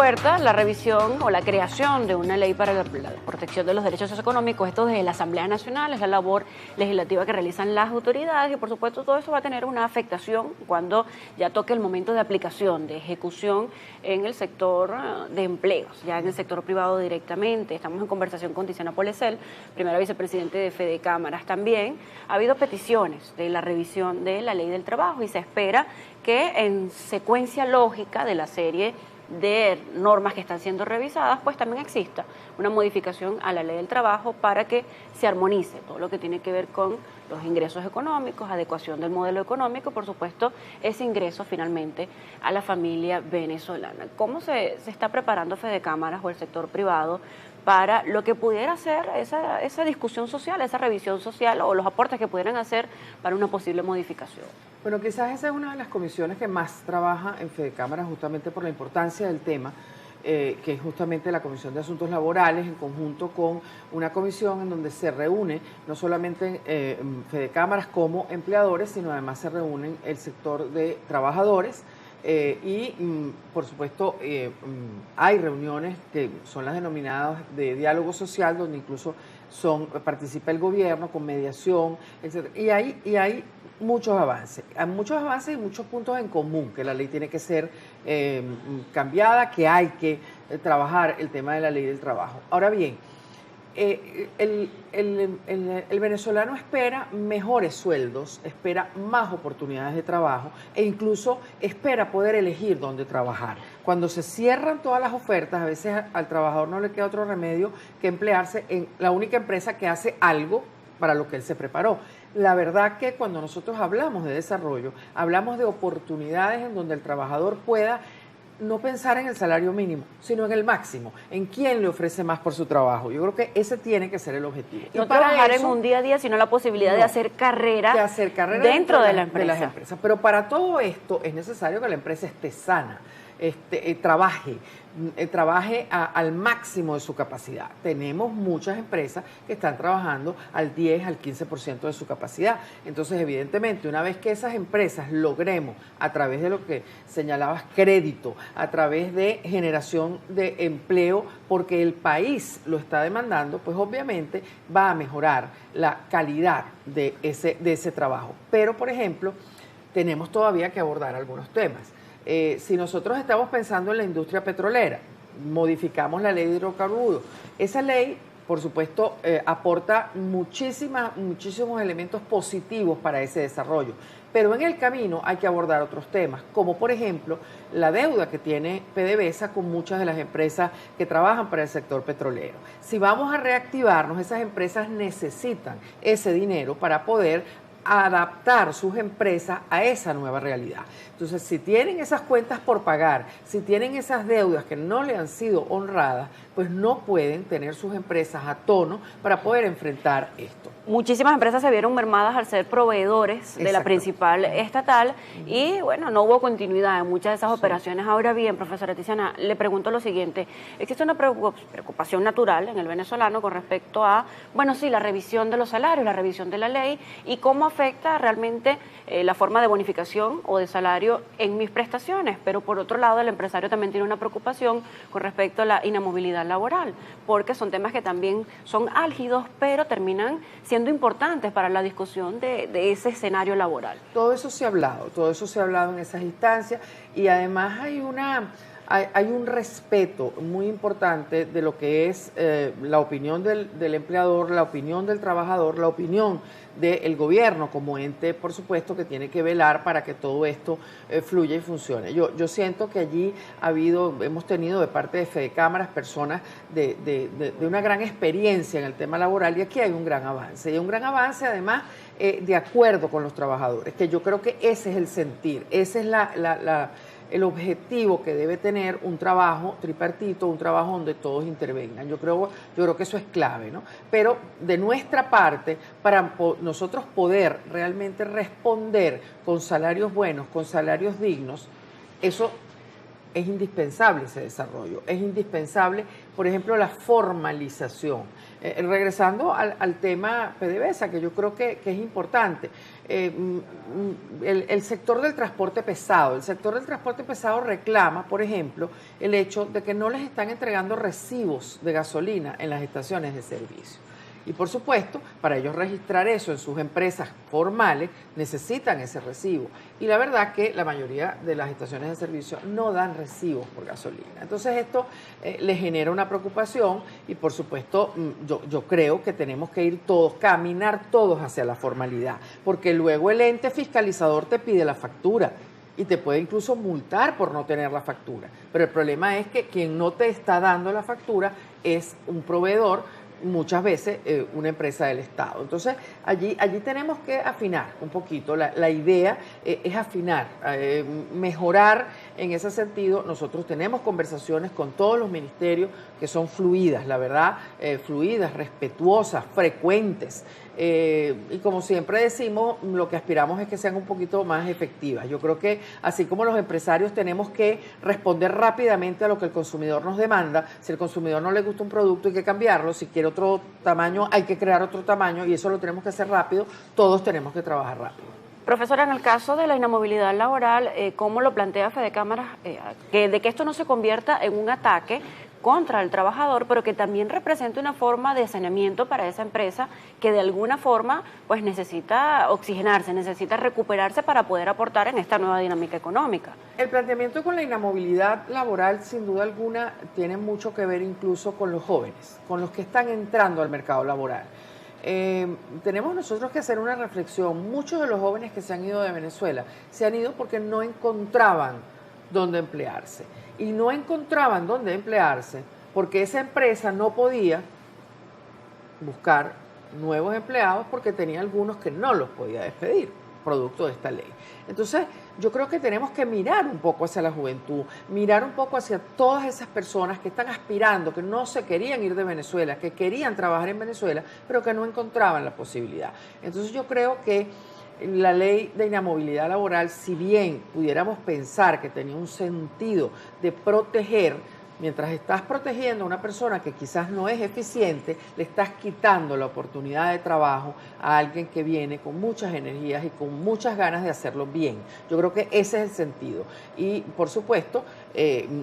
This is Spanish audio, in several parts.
puerta la revisión o la creación de una ley para la protección de los derechos socioeconómicos. Esto desde la Asamblea Nacional, es la labor legislativa que realizan las autoridades y por supuesto todo eso va a tener una afectación cuando ya toque el momento de aplicación, de ejecución en el sector de empleos, ya en el sector privado directamente. Estamos en conversación con Tiziana Polesel, primera vicepresidente de Fede Cámaras. También ha habido peticiones de la revisión de la ley del trabajo y se espera que en secuencia lógica de la serie de normas que están siendo revisadas, pues también exista una modificación a la ley del trabajo para que se armonice todo lo que tiene que ver con los ingresos económicos, adecuación del modelo económico, por supuesto, ese ingreso finalmente a la familia venezolana. ¿Cómo se está preparando Fede Cámaras o el sector privado para lo que pudiera ser esa discusión social, esa revisión social o los aportes que pudieran hacer para una posible modificación? Bueno, quizás esa es una de las comisiones que más trabaja en Fede Cámaras justamente por la importancia del tema, que es justamente la Comisión de Asuntos Laborales en conjunto con una comisión en donde se reúne no solamente Fede Cámaras como empleadores, sino además se reúnen el sector de trabajadores por supuesto, hay reuniones que son las denominadas de diálogo social, donde incluso participa el gobierno con mediación, etc. Y hay muchos avances y muchos puntos en común, que la ley tiene que ser cambiada, que hay que trabajar el tema de la ley del trabajo. Ahora bien, el venezolano espera mejores sueldos, espera más oportunidades de trabajo e incluso espera poder elegir dónde trabajar. Cuando se cierran todas las ofertas, a veces al trabajador no le queda otro remedio que emplearse en la única empresa que hace algo para lo que él se preparó. La verdad que cuando nosotros hablamos de desarrollo, hablamos de oportunidades en donde el trabajador pueda no pensar en el salario mínimo, sino en el máximo, en quién le ofrece más por su trabajo. Yo creo que ese tiene que ser el objetivo. No trabajar en un día a día, sino la posibilidad de hacer carrera dentro de la empresa. De las empresas. Pero para todo esto es necesario que la empresa esté sana, trabaje al máximo de su capacidad. Tenemos muchas empresas que están trabajando al 10, al 15% de su capacidad. Entonces, evidentemente, una vez que esas empresas logremos, a través de lo que señalabas, crédito, a través de generación de empleo, porque el país lo está demandando, pues obviamente va a mejorar la calidad de ese trabajo. Pero, por ejemplo, tenemos todavía que abordar algunos temas. Si nosotros estamos pensando en la industria petrolera, modificamos la ley de hidrocarburos. Esa ley, por supuesto, aporta muchísimos elementos positivos para ese desarrollo. Pero en el camino hay que abordar otros temas, como por ejemplo la deuda que tiene PDVSA con muchas de las empresas que trabajan para el sector petrolero. Si vamos a reactivarnos, esas empresas necesitan ese dinero para poder adaptar sus empresas a esa nueva realidad. Entonces, si tienen esas cuentas por pagar, si tienen esas deudas que no le han sido honradas, pues no pueden tener sus empresas a tono para poder enfrentar esto. Muchísimas empresas se vieron mermadas al ser proveedores de la principal estatal y, bueno, no hubo continuidad en muchas de esas operaciones. Ahora bien, profesora Tiziana, le pregunto lo siguiente. Existe una preocupación natural en el venezolano con respecto a, bueno, sí, la revisión de los salarios, la revisión de la ley y cómo afecta realmente la forma de bonificación o de salario en mis prestaciones. Pero, por otro lado, el empresario también tiene una preocupación con respecto a la inamovilidad laboral, porque son temas que también son álgidos, pero terminan siendo importantes para la discusión de ese escenario laboral. Todo eso se ha hablado en esas instancias y además hay un respeto muy importante de lo que es la opinión del empleador, la opinión del trabajador, la opinión del gobierno como ente, por supuesto, que tiene que velar para que todo esto fluya y funcione. Yo siento que allí hemos tenido de parte de Fede Cámaras personas de una gran experiencia en el tema laboral y aquí hay un gran avance. Y un gran avance además de acuerdo con los trabajadores, que yo creo que ese es el sentir, ese es el objetivo que debe tener un trabajo tripartito, un trabajo donde todos intervengan. Yo creo que eso es clave, ¿no? Pero de nuestra parte, para nosotros poder realmente responder con salarios buenos, con salarios dignos, eso es indispensable ese desarrollo, es indispensable, por ejemplo, la formalización. Regresando al tema PDVSA, que yo creo que es importante, el sector del transporte pesado reclama, por ejemplo, el hecho de que no les están entregando recibos de gasolina en las estaciones de servicio. Y por supuesto, para ellos registrar eso en sus empresas formales, necesitan ese recibo. Y la verdad que la mayoría de las estaciones de servicio no dan recibos por gasolina. Entonces esto les genera una preocupación y por supuesto yo creo que tenemos que ir todos, caminar todos hacia la formalidad, porque luego el ente fiscalizador te pide la factura y te puede incluso multar por no tener la factura. Pero el problema es que quien no te está dando la factura es un proveedor, muchas veces una empresa del Estado. Entonces, allí tenemos que afinar un poquito. La idea es afinar, mejorar en ese sentido. Nosotros tenemos conversaciones con todos los ministerios que son fluidas, la verdad, fluidas, respetuosas, frecuentes. Y como siempre decimos, lo que aspiramos es que sean un poquito más efectivas. Yo creo que así como los empresarios tenemos que responder rápidamente a lo que el consumidor nos demanda, si al consumidor no le gusta un producto hay que cambiarlo, si quiere otro tamaño hay que crear otro tamaño y eso lo tenemos que hacer rápido, todos tenemos que trabajar rápido. Profesora, en el caso de la inamovilidad laboral, ¿cómo lo plantea Fede Cámaras? De que esto no se convierta en un ataque contra el trabajador, pero que también represente una forma de saneamiento para esa empresa que de alguna forma pues necesita oxigenarse, necesita recuperarse para poder aportar en esta nueva dinámica económica. El planteamiento con la inamovilidad laboral sin duda alguna tiene mucho que ver incluso con los jóvenes, con los que están entrando al mercado laboral. Tenemos nosotros que hacer una reflexión. Muchos de los jóvenes que se han ido de Venezuela se han ido porque no encontraban dónde emplearse. Y no encontraban dónde emplearse porque esa empresa no podía buscar nuevos empleados porque tenía algunos que no los podía despedir, producto de esta ley. Entonces, yo creo que tenemos que mirar un poco hacia la juventud, mirar un poco hacia todas esas personas que están aspirando, que no se querían ir de Venezuela, que querían trabajar en Venezuela, pero que no encontraban la posibilidad. Entonces, yo creo que la ley de inamovilidad laboral, si bien pudiéramos pensar que tenía un sentido de proteger, mientras estás protegiendo a una persona que quizás no es eficiente, le estás quitando la oportunidad de trabajo a alguien que viene con muchas energías y con muchas ganas de hacerlo bien. Yo creo que ese es el sentido. Y, por supuesto,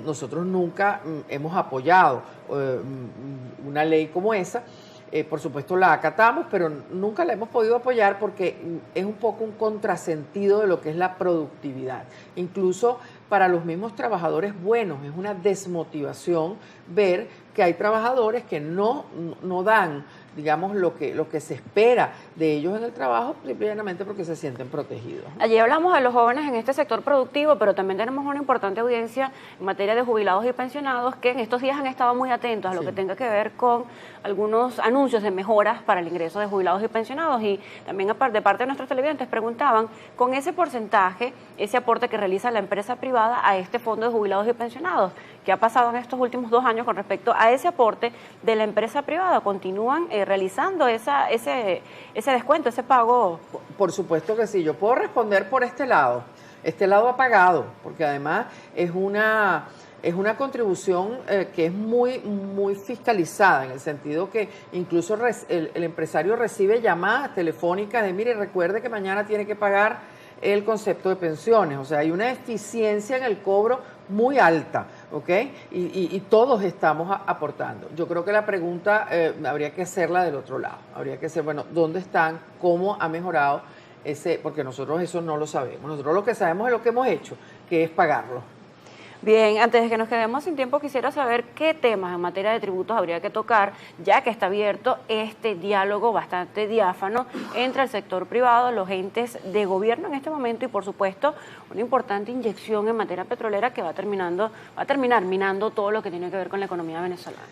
nosotros nunca hemos apoyado una ley como esa. Por supuesto la acatamos, pero nunca la hemos podido apoyar porque es un poco un contrasentido de lo que es la productividad. Incluso para los mismos trabajadores buenos, es una desmotivación ver que hay trabajadores que no dan, digamos, lo que se espera de ellos en el trabajo, simplemente porque se sienten protegidos. Allí hablamos de los jóvenes en este sector productivo, pero también tenemos una importante audiencia en materia de jubilados y pensionados que en estos días han estado muy atentos a lo que tenga que ver con algunos anuncios de mejoras para el ingreso de jubilados y pensionados, y también de parte de nuestros televidentes preguntaban, con ese porcentaje, ese aporte que realiza la empresa privada a este fondo de jubilados y pensionados, ¿qué ha pasado en estos últimos 2 años con respecto a ese aporte de la empresa privada? ¿Continúan realizando ese descuento, ese pago? Por supuesto que sí. Yo puedo responder por este lado. Este lado ha pagado, porque además es una contribución que es muy fiscalizada, en el sentido que incluso el empresario recibe llamadas telefónicas de, mire, recuerde que mañana tiene que pagar el concepto de pensiones. O sea, hay una eficiencia en el cobro muy alta, ¿ok? Y todos estamos aportando. Yo creo que la pregunta habría que hacerla del otro lado. Habría que ser, bueno, ¿dónde están? ¿Cómo ha mejorado ese? Porque nosotros eso no lo sabemos. Nosotros lo que sabemos es lo que hemos hecho, que es pagarlo. Bien, antes de que nos quedemos sin tiempo, quisiera saber qué temas en materia de tributos habría que tocar, ya que está abierto este diálogo bastante diáfano entre el sector privado, los entes de gobierno en este momento y, por supuesto, una importante inyección en materia petrolera que va a terminar minando todo lo que tiene que ver con la economía venezolana.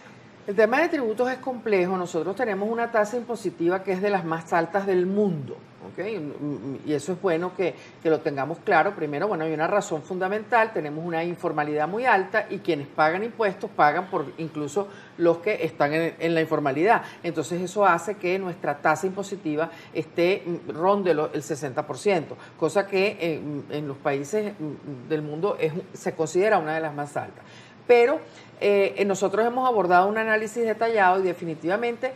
El tema de tributos es complejo. Nosotros tenemos una tasa impositiva que es de las más altas del mundo. ¿ok? Y eso es bueno que lo tengamos claro. Primero, bueno, hay una razón fundamental, tenemos una informalidad muy alta y quienes pagan impuestos pagan por incluso los que están en la informalidad. Entonces eso hace que nuestra tasa impositiva ronde el 60%, cosa que en los países del mundo se considera una de las más altas. Pero nosotros hemos abordado un análisis detallado y definitivamente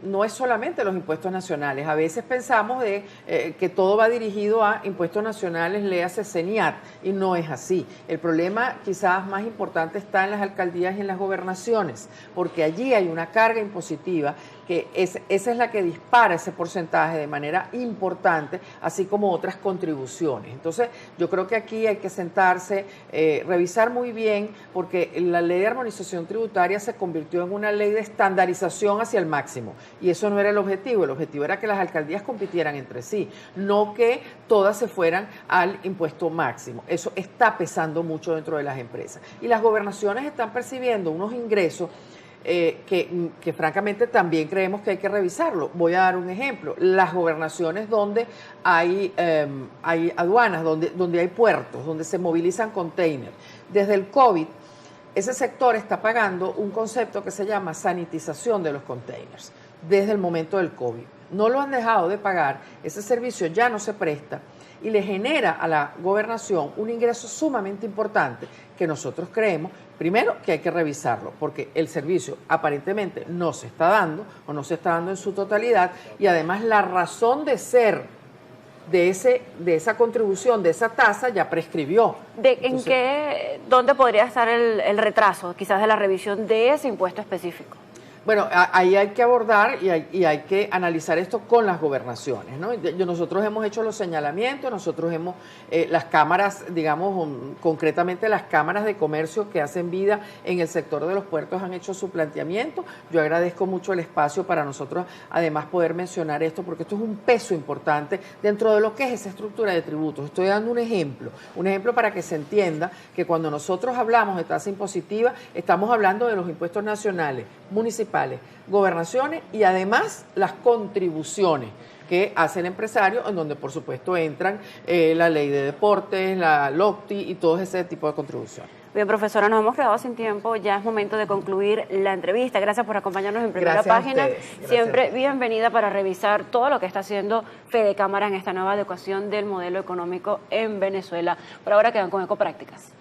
no es solamente los impuestos nacionales. A veces pensamos que todo va dirigido a impuestos nacionales, léase CENIAT, y no es así. El problema quizás más importante está en las alcaldías y en las gobernaciones, porque allí hay una carga impositiva que esa es la que dispara ese porcentaje de manera importante, así como otras contribuciones. Entonces, yo creo que aquí hay que sentarse, revisar muy bien, porque la ley de armonización tributaria se convirtió en una ley de estandarización hacia el máximo, y eso no era el objetivo era que las alcaldías compitieran entre sí, no que todas se fueran al impuesto máximo. Eso está pesando mucho dentro de las empresas. Y las gobernaciones están percibiendo unos ingresos que francamente también creemos que hay que revisarlo. Voy a dar un ejemplo. Las gobernaciones donde hay aduanas, donde hay puertos, donde se movilizan containers. Desde el COVID, ese sector está pagando un concepto que se llama sanitización de los containers, desde el momento del COVID. No lo han dejado de pagar, ese servicio ya no se presta y le genera a la gobernación un ingreso sumamente importante que nosotros creemos, primero, que hay que revisarlo, porque el servicio aparentemente no se está dando o no se está dando en su totalidad, y además la razón de ser de esa contribución, de esa tasa, ya prescribió. ¿Dónde podría estar el retraso, quizás, de la revisión de ese impuesto específico? Bueno, ahí hay que abordar y hay que analizar esto con las gobernaciones, ¿no? Nosotros hemos hecho los señalamientos, nosotros hemos, las cámaras, digamos, concretamente las cámaras de comercio que hacen vida en el sector de los puertos han hecho su planteamiento. Yo agradezco mucho el espacio para nosotros, además, poder mencionar esto, porque esto es un peso importante dentro de lo que es esa estructura de tributos. Estoy dando un ejemplo para que se entienda que cuando nosotros hablamos de tasa impositiva, estamos hablando de los impuestos nacionales, municipales, gobernaciones y además las contribuciones que hace el empresario, en donde por supuesto entran la ley de deportes, la LOCTI y todo ese tipo de contribuciones. Bien, profesora, nos hemos quedado sin tiempo, ya es momento de concluir la entrevista. Gracias por acompañarnos en Primera Página. Siempre bienvenida para revisar todo lo que está haciendo Fede Cámara en esta nueva adecuación del modelo económico en Venezuela. Por ahora quedan con Ecoprácticas.